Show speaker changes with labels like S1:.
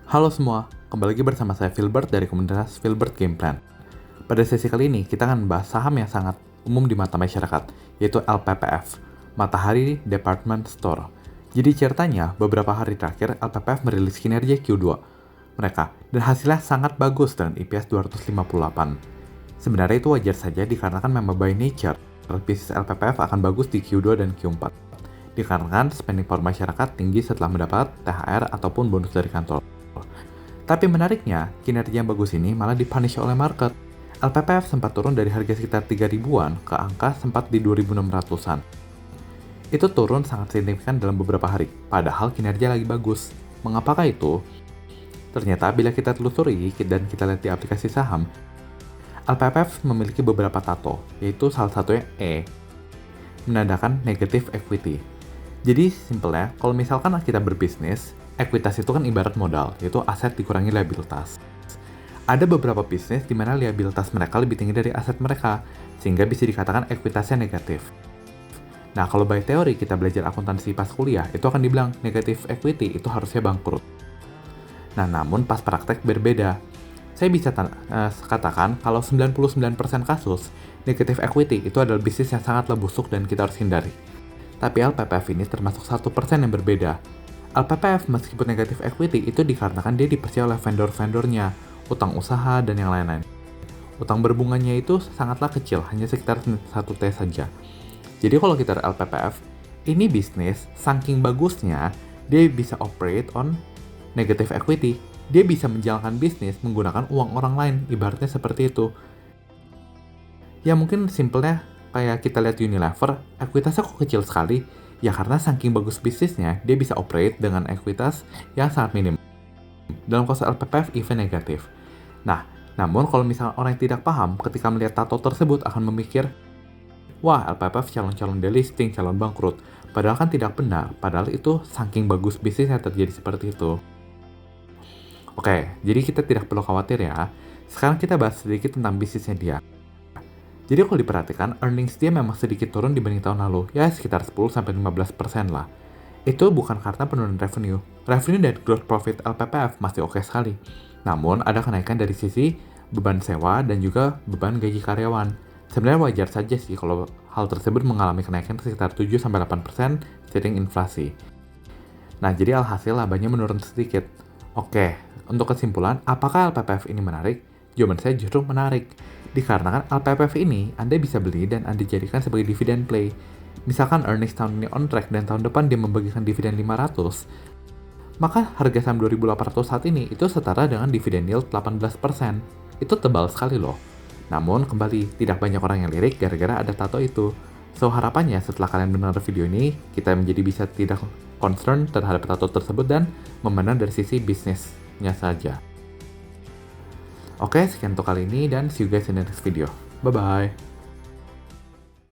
S1: Halo semua, kembali lagi bersama saya Filbert dari komunitas Filbert Game Plan. Pada sesi kali ini, kita akan membahas saham yang sangat umum di mata masyarakat, yaitu LPPF, Matahari Department Store. Jadi ceritanya, beberapa hari terakhir LPPF merilis kinerja Q2 mereka, dan hasilnya sangat bagus dengan EPS 258. Sebenarnya itu wajar saja dikarenakan memang by nature, bisnis LPPF akan bagus di Q2 dan Q4. Dikarenakan spending power masyarakat tinggi setelah mendapat THR ataupun bonus dari kantor. Tapi menariknya, kinerja yang bagus ini malah dipunish oleh market. LPPF sempat turun dari harga sekitar 3 ribuan ke angka sempat di 2.600-an. Itu turun sangat signifikan dalam beberapa hari, padahal kinerja lagi bagus. Mengapakah itu? Ternyata bila kita telusuri dan kita lihat di aplikasi saham, LPPF memiliki beberapa tato, yaitu salah satunya E, menandakan negative equity. Jadi simpelnya, kalau misalkan kita berbisnis, ekuitas itu kan ibarat modal, yaitu aset dikurangi liabilitas. Ada beberapa bisnis di mana liabilitas mereka lebih tinggi dari aset mereka, sehingga bisa dikatakan ekuitasnya negatif. Nah, kalau by teori kita belajar akuntansi pas kuliah, itu akan dibilang negative equity itu harusnya bangkrut. Nah, namun pas praktek berbeda. Saya bisa katakan kalau 99% kasus, negative equity itu adalah bisnis yang sangatlah busuk dan kita harus hindari. Tapi LPPF ini termasuk 1% yang berbeda. LPPF meskipun negative equity itu dikarenakan dia dipercaya oleh vendor-vendornya, utang usaha, dan yang lain-lain. Utang berbunganya itu sangatlah kecil, hanya sekitar 1T saja. Jadi kalau kita LPPF, ini bisnis, saking bagusnya, dia bisa operate on negative equity. Dia bisa menjalankan bisnis menggunakan uang orang lain, ibaratnya seperti itu. Ya mungkin simpelnya kayak kita lihat Unilever, ekuitasnya kok kecil sekali? Ya karena saking bagus bisnisnya, dia bisa operate dengan ekuitas yang sangat minim. Dalam kasus LPPF, even negatif. Nah, namun kalau misalnya orang yang tidak paham ketika melihat tato tersebut akan memikir, wah LPPF calon-calon delisting, calon bangkrut. Padahal kan tidak benar, padahal itu saking bagus bisnisnya terjadi seperti itu. Oke, jadi kita tidak perlu khawatir ya. Sekarang kita bahas sedikit tentang bisnisnya dia. Jadi kalau diperhatikan, earnings dia memang sedikit turun dibanding tahun lalu, ya sekitar 10-15% lah. Itu bukan karena penurunan revenue. Revenue dan gross profit LPPF masih oke sekali. Namun, ada kenaikan dari sisi beban sewa dan juga beban gaji karyawan. Sebenarnya wajar saja sih kalau hal tersebut mengalami kenaikan sekitar 7-8% seiring inflasi. Nah, jadi alhasil labanya menurun sedikit. Oke, untuk kesimpulan, apakah LPPF ini menarik? Jawaban saya justru menarik. Dikarenakan LPPF ini, Anda bisa beli dan Anda jadikan sebagai dividen play. Misalkan earnings tahun ini on track dan tahun depan dia membagikan dividen 500, maka harga saham 2.800 saat ini itu setara dengan dividen yield 18%. Itu tebal sekali loh. Namun kembali, tidak banyak orang yang lirik gara-gara ada tato itu. So harapannya setelah kalian mendengar video ini, kita menjadi bisa tidak concern terhadap tato tersebut dan memandang dari sisi bisnisnya saja. Oke, sekian untuk kali ini dan see you guys in the next video. Bye-bye.